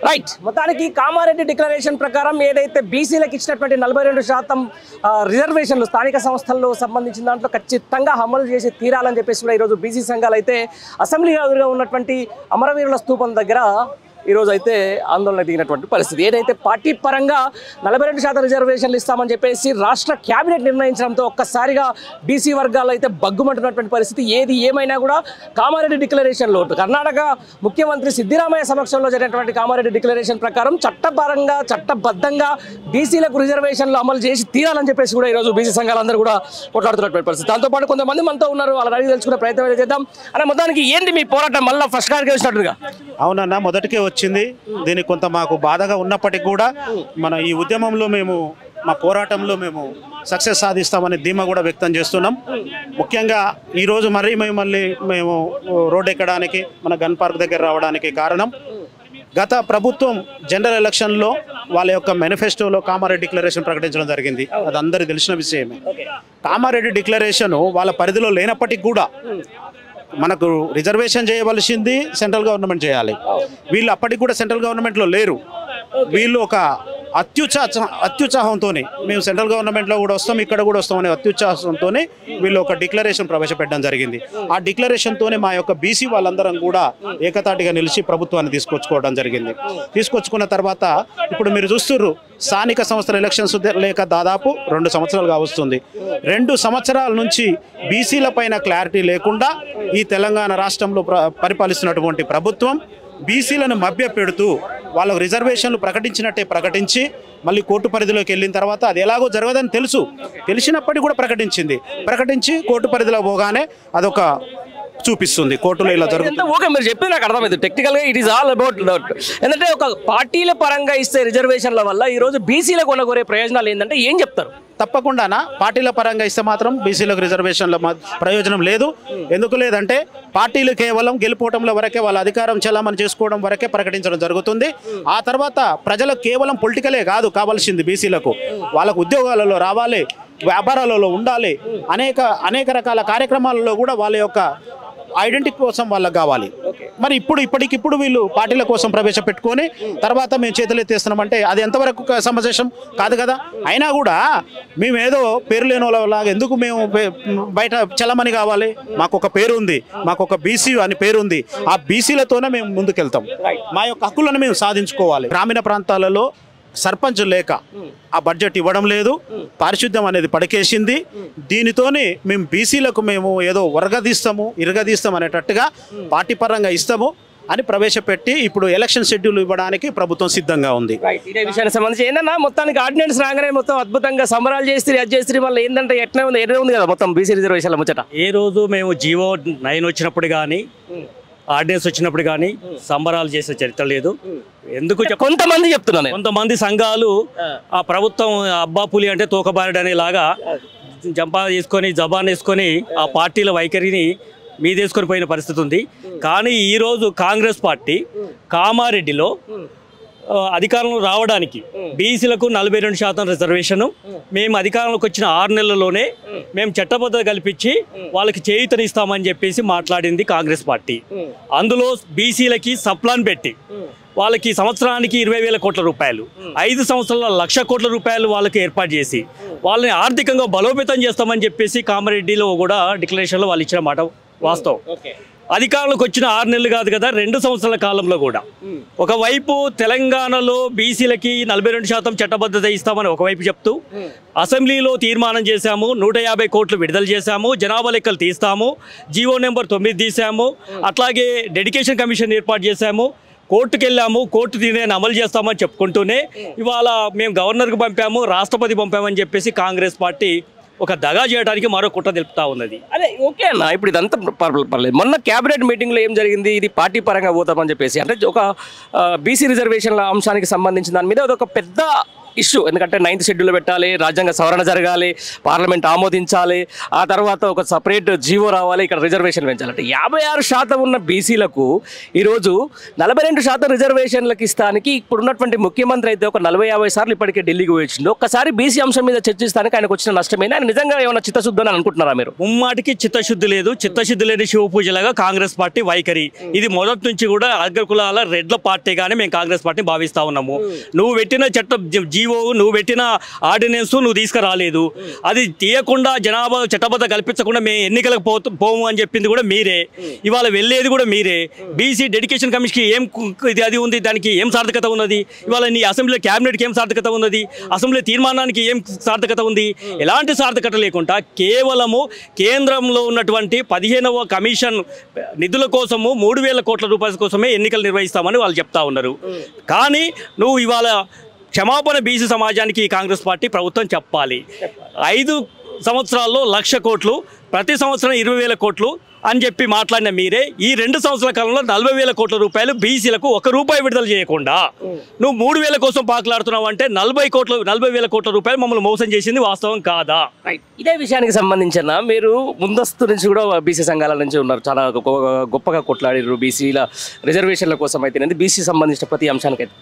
Right, మొత్తానికి Kamareddy declaration ప్రకారం ఏదైతే బీసీలకు ఇచ్చినటువంటి 42% రిజర్వేషన్లు స్థానిక సంస్థల్లో సంబంధించిన దాంట్లో ఖచ్చితంగా అమలు చేసి తీరాలని చెప్పేసి కూడా ఈరోజు బీసీ సంఘాలు అయితే అసెంబ్లీ ఎదురుగా ఉన్నటువంటి అమరవీరుల స్తూపం దగ్గర ఈరోజు అయితే ఆందోళన దిగినటువంటి పరిస్థితి. ఏదైతే పార్టీ పరంగా 42% రిజర్వేషన్లు ఇస్తామని చెప్పేసి రాష్ట్ర క్యాబినెట్ నిర్ణయించడంతో ఒక్కసారిగా బీసీ వర్గాలు అయితే బగ్గుమంటున్నటువంటి పరిస్థితి. ఏది ఏమైనా కూడా కామారెడ్డి డిక్లరేషన్లో కర్ణాటక ముఖ్యమంత్రి సిద్దిరామయ్య సమక్షంలో జరిగినటువంటి కామారెడ్డి డిక్లరేషన్ ప్రకారం చట్టపరంగా చట్టబద్ధంగా బీసీలకు రిజర్వేషన్లు అమలు చేసి తీరాలని చెప్పేసి కూడా ఈరోజు బీసీ సంఘాలందరూ కూడా కొట్లాడుతున్నటువంటి పరిస్థితి. దాంతోపాటు కొంతమంది మనతో ఉన్నారు, వాళ్ళని అడిగి తెలుసుకునే ప్రయత్నం చేద్దాం. అనే మొత్తానికి ఏంటి మీ పోరాటం? మళ్ళీ ఫస్ట్ గారికి వచ్చినట్టుగా. అవునన్నా, మొదటికే వచ్చింది. దీనికి కొంత మాకు బాధగా ఉన్నప్పటికీ కూడా మన ఈ ఉద్యమంలో మేము మా పోరాటంలో మేము సక్సెస్ సాధిస్తామని ధీమా కూడా వ్యక్తం చేస్తున్నాం. ముఖ్యంగా ఈరోజు మేము రోడ్ ఎక్కడానికి మన గన్ పార్క్ దగ్గర రావడానికి కారణం గత ప్రభుత్వం జనరల్ ఎలక్షన్లో వాళ్ళ యొక్క మేనిఫెస్టోలో కామారెడ్డి డిక్లరేషన్ ప్రకటించడం జరిగింది. అది అందరికీ తెలిసిన విషయమే. కామారెడ్డి డిక్లరేషన్ వాళ్ళ పరిధిలో లేనప్పటికీ కూడా మనకు రిజర్వేషన్ చేయవలసింది సెంట్రల్ గవర్నమెంట్ చేయాలి. వీళ్ళు అప్పటికి కూడా సెంట్రల్ గవర్నమెంట్లో లేరు. వీళ్ళు ఒక అత్యుత్సాహంతో మేము సెంట్రల్ గవర్నమెంట్లో కూడా వస్తాం, ఇక్కడ కూడా వస్తామనే అత్యుత్సాహంతో వీళ్ళు ఒక డిక్లరేషన్ ప్రవేశపెట్టడం జరిగింది. ఆ డిక్లరేషన్తోనే మా యొక్క బీసీ వాళ్ళందరం కూడా ఏకతాటిగా నిలిచి ప్రభుత్వాన్ని తీసుకొచ్చుకోవడం జరిగింది. తీసుకొచ్చుకున్న తర్వాత ఇప్పుడు మీరు చూస్తున్నారు, స్థానిక సంస్థల ఎలక్షన్స్ లేక దాదాపు 2 సంవత్సరాలుగా వస్తుంది. 2 సంవత్సరాల నుంచి బీసీల పైన క్లారిటీ లేకుండా ఈ తెలంగాణ రాష్ట్రంలో పరిపాలిస్తున్నటువంటి ప్రభుత్వం బీసీలను మభ్య పెడుతూ వాళ్ళకు రిజర్వేషన్లు ప్రకటించినట్టే ప్రకటించి మళ్ళీ కోర్టు పరిధిలోకి వెళ్ళిన తర్వాత అది ఎలాగో జరగదని తెలిసినప్పటికీ కూడా ప్రకటించి కోర్టు పరిధిలో పోగానే అదొక చూపిస్తుంది కోర్టులో ఇలా జరుగుతుంది. ఓకే, మీరు చెప్పేది నాకు అర్థమైంది. టెక్నికల్గా ఇట్ ఈస్ ఆల్ అబౌట్ ఎందుకంటే ఒక పార్టీల పరంగా ఇస్తే రిజర్వేషన్ల వల్ల ఈరోజు బీసీలకు కొనగోరే ప్రయోజనాలు ఏంటంటే ఏం చెప్తారు? తప్పకుండానా పార్టీల పరంగా ఇస్తే మాత్రం బీసీలకు రిజర్వేషన్ల ప్రయోజనం లేదు. ఎందుకు లేదంటే పార్టీలు కేవలం గెలుపోవటంలో వరకే వాళ్ళ అధికారం చెలామణి చేసుకోవడం వరకే ప్రకటించడం జరుగుతుంది. ఆ తర్వాత ప్రజలకు కేవలం పొలిటికలే కాదు కావాల్సింది, బీసీలకు వాళ్ళకు ఉద్యోగాలలో రావాలి, వ్యాపారాలలో ఉండాలి, అనేక రకాల కార్యక్రమాలలో కూడా వాళ్ళ యొక్క ఐడెంటిటీ కోసం వాళ్ళకి కావాలి. మరి ఇప్పటికిప్పుడు వీళ్ళు పార్టీల కోసం ప్రవేశపెట్టుకొని తర్వాత మేము చేతులెత్తేస్తున్నామంటే అది ఎంతవరకు సమంజసం కాదు కదా. అయినా కూడా మేము ఏదో పేరు లేని వాళ్ళలాగా ఎందుకు మేము బయట చలమని కావాలి? మాకు ఒక పేరు ఉంది, మాకు ఒక బీసీ అని పేరు ఉంది. ఆ బీసీలతోనే మేము ముందుకెళ్తాం. మా యొక్క హక్కులను మేము సాధించుకోవాలి. గ్రామీణ ప్రాంతాలలో సర్పంచ్ లేక ఆ బడ్జెట్ ఇవ్వడం లేదు, పారిశుద్ధ్యం అనేది పడకేసింది. దీనితోనే మేము బీసీలకు మేము ఏదో ఇరగదీస్తాం అనేటట్టుగా పార్టీ పరంగా ఇస్తాము అని ప్రవేశపెట్టి ఇప్పుడు ఎలక్షన్ షెడ్యూల్ ఇవ్వడానికి ప్రభుత్వం సిద్ధంగా ఉంది. ఇదే విషయానికి సంబంధించి ఏంటన్నా మొత్తానికి ఆర్డినెన్స్ రాగానే మొత్తం అద్భుతంగా సంబరాలు చేస్తే వాళ్ళు ఏంటంటే ఎట్లా ఉంది కదా మొత్తం బీసీ రిజర్వేషన్ల ముచ్చట. ఏ రోజు మేము జీవో 9 వచ్చినప్పుడు కానీ ఆర్డినెన్స్ వచ్చినప్పుడు కానీ సంబరాలు చేసే చరిత్ర లేదు. ఎందుకు కొంతమంది చెప్తున్నాను, కొంతమంది సంఘాలు ఆ ప్రభుత్వం అబ్బా పులి అంటే తోకబారడు అనేలాగా జబాన్ వేసుకొని ఆ పార్టీల వైఖరిని మీదేసుకొని పోయిన పరిస్థితి ఉంది. కానీ ఈరోజు కాంగ్రెస్ పార్టీ కామారెడ్డిలో అధికారంలో రావడానికి బీసీలకు 42% రిజర్వేషను మేము అధికారంలోకి వచ్చిన 6 నెలల్లోనే మేము చట్టబద్ధత కల్పించి వాళ్ళకి చేయూతనిస్తామని చెప్పేసి మాట్లాడింది కాంగ్రెస్ పార్టీ. అందులో బీసీలకి సప్లాన్ పెట్టి వాళ్ళకి సంవత్సరానికి 20,000 కోట్ల రూపాయలు, 5 సంవత్సరాల 1,00,000 కోట్ల రూపాయలు వాళ్ళకి ఏర్పాటు చేసి వాళ్ళని ఆర్థికంగా బలోపేతం చేస్తామని చెప్పేసి కామారెడ్డిలో కూడా డిక్లరేషన్లో వాళ్ళు ఇచ్చిన మాట వాస్తవం. అధికారంలోకి వచ్చిన 6 నెలలు కాదు కదా, 2 సంవత్సరాల కాలంలో కూడా ఒకవైపు తెలంగాణలో బీసీలకి 42% చట్టబద్ధత ఇస్తామని ఒకవైపు చెప్తూ అసెంబ్లీలో తీర్మానం చేశాము, 150 కోట్లు విడుదల చేశాము, జనాభా లెక్కలు తీస్తాము, జీవో నెంబర్ 9 తీసాము, అట్లాగే డెడికేషన్ కమిషన్ ఏర్పాటు చేశాము, కోర్టుకు వెళ్ళాము, కోర్టు దీనిని అమలు చేస్తామని చెప్పుకుంటూనే ఇవాళ మేము గవర్నర్కి పంపాము, రాష్ట్రపతి పంపామని చెప్పేసి కాంగ్రెస్ పార్టీ ఒక దగా చేయడానికి మరో కుట్ర తెలుపుతా ఉన్నది. అదే ఓకే అన్న, ఇప్పుడు ఇదంతా పర్లేదు. మొన్న క్యాబినెట్ మీటింగ్లో ఏం జరిగింది, ఇది పార్టీ పరంగా పోతామని చెప్పేసి అంటే ఒక బీసీ రిజర్వేషన్ల అంశానికి సంబంధించిన దాని మీద అదొక పెద్ద ఇష్యూ. ఎందుకంటే 9th షెడ్యూల్ పెట్టాలి, రాజ్యాంగ సవరణ జరగాలి, పార్లమెంట్ ఆమోదించాలి, ఆ తర్వాత ఒక సపరేట్ జీవో రావాలి, ఇక్కడ రిజర్వేషన్ పెంచాలంటే 56% ఉన్న బీసీలకు ఈరోజు 42% రిజర్వేషన్లకు ఇస్తానికి ఇప్పుడున్నటువంటి ముఖ్యమంత్రి అయితే ఒక 40-50 సార్లు ఇప్పటికే ఢిల్లీకి వచ్చిండు. ఒక్కసారి బీసీ అంశం మీద చర్చిస్తానికి ఆయనకు వచ్చిన నష్టమేనా? ఆయన నిజంగా ఏమైనా చిత్తశుద్ధి అని అనుకుంటున్నారా మీరు? ముమ్మాటికి చిత్తశుద్ధి లేదు. చిత్తశుద్ధి లేని శివ పూజలాగా కాంగ్రెస్ పార్టీ వైఖరి. ఇది మొదటి నుంచి కూడా అగ్రకులాల రెడ్ల పార్టీగానే మేము కాంగ్రెస్ పార్టీని భావిస్తా ఉన్నాము. నువ్వు పెట్టిన జీవో, నువ్వు పెట్టిన ఆర్డినెన్స్ నువ్వు తీసుకురాలేదు. అది తీయకుండా జనాభా చట్టబద్ధ కల్పించకుండా మేము ఎన్నికలకు పోము అని చెప్పింది కూడా మీరే. ఇవాళ వెళ్ళేది కూడా మీరే. బీసీ డెడికేషన్ కమిషన్కి ఏం అది ఉంది, దానికి ఏం సార్థకత ఉన్నది? ఇవాళ నీ అసెంబ్లీలో క్యాబినెట్కి ఏం సార్థకత ఉన్నది? అసెంబ్లీ తీర్మానానికి ఏం సార్థకత ఉంది? ఎలాంటి సార్థకత లేకుండా కేవలము కేంద్రంలో ఉన్నటువంటి 15వ కమిషన్ నిధుల కోసము 3,000 కోట్ల రూపాయల కోసమే ఎన్నికలు నిర్వహిస్తామని వాళ్ళు చెప్తా ఉన్నారు. కానీ నువ్వు ఇవాళ క్షమాపణ బీసీ సమాజానికి ఈ కాంగ్రెస్ పార్టీ ప్రభుత్వం చెప్పాలి. 5 సంవత్సరాల్లో 1,00,000 కోట్లు, ప్రతి సంవత్సరం 20,000 కోట్లు అని చెప్పి మాట్లాడిన మీరే ఈ 2 సంవత్సరాల కాలంలో 40,000 కోట్ల రూపాయలు బీసీలకు ₹1 విడుదల చేయకుండా నువ్వు 3,000 కోసం పాకులాడుతున్నావు అంటే 40,000 కోట్ల రూపాయలు మమ్మల్ని మోసం చేసింది వాస్తవం కాదా? ఇదే విషయానికి సంబంధించిన మీరు ముందస్తు నుంచి కూడా బీసీ సంఘాల నుంచి ఉన్నారు, చాలా గొప్పగా కొట్లాడారు బీసీల రిజర్వేషన్ల కోసం అయితే, బీసీ సంబంధించిన ప్రతి అంశానికైతే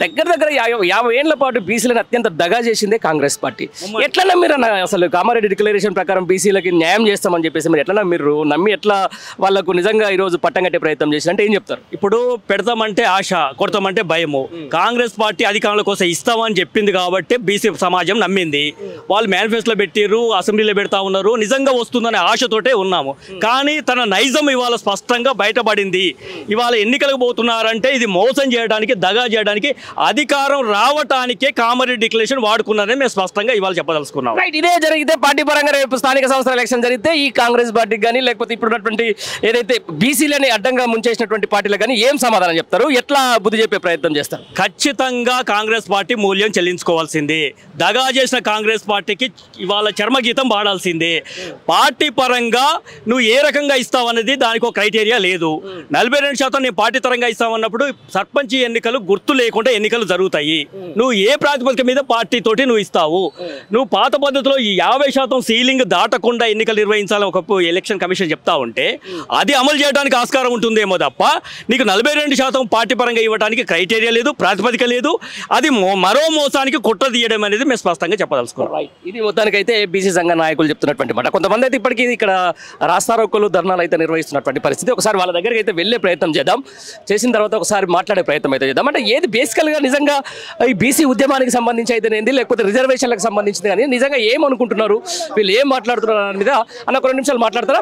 దగ్గర 50 ఏళ్ల పాటు బీసీలను అత్యంత దగా చేసిందే కాంగ్రెస్ పార్టీ. ఎట్లా మీరు అసలు కామారెడ్డి డిక్లరేషన్ ప్రకారం బీసీలకి న్యాయం చేస్తామని చెప్పేసి మీరు ఎట్లా మీరు నమ్మి ఎట్లా వాళ్ళకు నిజంగా ఈరోజు పట్టం కట్టే ప్రయత్నం చేసినంటే ఏం చెప్తారు? ఇప్పుడు పెడతామంటే ఆశ, కొడతామంటే భయము. కాంగ్రెస్ పార్టీ అధికారంలో కోసం ఇస్తామని చెప్పింది కాబట్టి బీసీ సమాజం నమ్మింది. వాళ్ళు మేనిఫెస్టోలో పెట్టిర్రు, అసెంబ్లీలో పెడతా ఉన్నారు, నిజంగా వస్తుందనే ఆశతోటే ఉన్నాము. కానీ తన నైజం ఇవాళ స్పష్టంగా బయటపడింది. ఇవాళ ఎన్నికలకు పోతున్నారంటే ఇది మోసం చేయడానికి, దగా చేయడానికి, అధికారం రావటానికే కామారెడ్డి డిక్లరేషన్ వాడుకున్నారని మేము స్పష్టంగా ఇవాళ చెప్పదలుచుకున్నాం. ఇదే జరిగితే పార్టీ పరంగా రేపు స్థానిక సంస్థల ఎలక్షన్ జరిగితే ఈ కాంగ్రెస్ పార్టీకి కానీ లేకపోతే ఇప్పుడున్నటువంటి ఏదైతే బీసీలని అడ్డంగా ముంచేసినటువంటి పార్టీలకు కానీ ఏం సమాధానం చెప్తారు? ఎట్లా బుద్ధి చెప్పే ప్రయత్నం చేస్తారు? ఖచ్చితంగా కాంగ్రెస్ పార్టీ మూల్యం చెల్లించుకోవాల్సిందే. దగా చేసిన కాంగ్రెస్ పార్టీకి ఇవాళ చర్మగీతం పాడాల్సిందే. పార్టీ పరంగా నువ్వు ఏ రకంగా ఇస్తావు అనేది దానికి ఒక క్రైటీరియా లేదు. 42% నేను పార్టీ పరంగా ఇస్తామన్నప్పుడు సర్పంచ్ ఎన్నికలు గుర్తు లేకుండా ఎన్నికలు జరుగుతాయి. నువ్వు ఏ ప్రాతిపదిక మీద పార్టీతోటి నువ్వు ఇస్తావు? నువ్వు పాత పద్ధతిలో ఈ 50% సీలింగ్ దాటకుండా ఎన్నికలు నిర్వహించాలని ఒక ఎలక్షన్ కమిషన్ చెప్తా ఉంటే అది అమలు చేయడానికి ఆస్కారం ఉంటుందేమో తప్ప నీకు 42% పార్టీ పరంగా ఇవ్వడానికి క్రైటీరియా లేదు, ప్రాతిపదిక లేదు. అది మరో మోసానికి కుట్ర తీయడం అనేది మేము స్పష్టంగా చెప్పదలుచుకున్నాం. ఇది మొత్తానికైతే బీసీ సంఘ నాయకులు చెప్తున్నటువంటి మాట. కొంతమంది అయితే ఇప్పటికీ ఇక్కడ రాస్తారోకోలు, ధర్నాలు అయితే నిర్వహిస్తున్నటువంటి పరిస్థితి. ఒకసారి వాళ్ళ దగ్గరికి అయితే వెళ్ళే ప్రయత్నం చేద్దాం. చేసిన తర్వాత ఒకసారి మాట్లాడే ప్రయత్నం అయితే చేద్దాం. అంటే ఏది బేసికల్గా నిజంగా ఈ బీసీ ఉద్యమానికి సంబంధించి అయితేనేది లేకపోతే రిజర్వేషన్లకు సంబంధించింది కానీ నిజంగా ఏమనుకుంటున్నారు, వీళ్ళు ఏం మాట్లాడుతున్నారు అనేది అన్న 2 నిమిషాలు మాట్లాడతారా?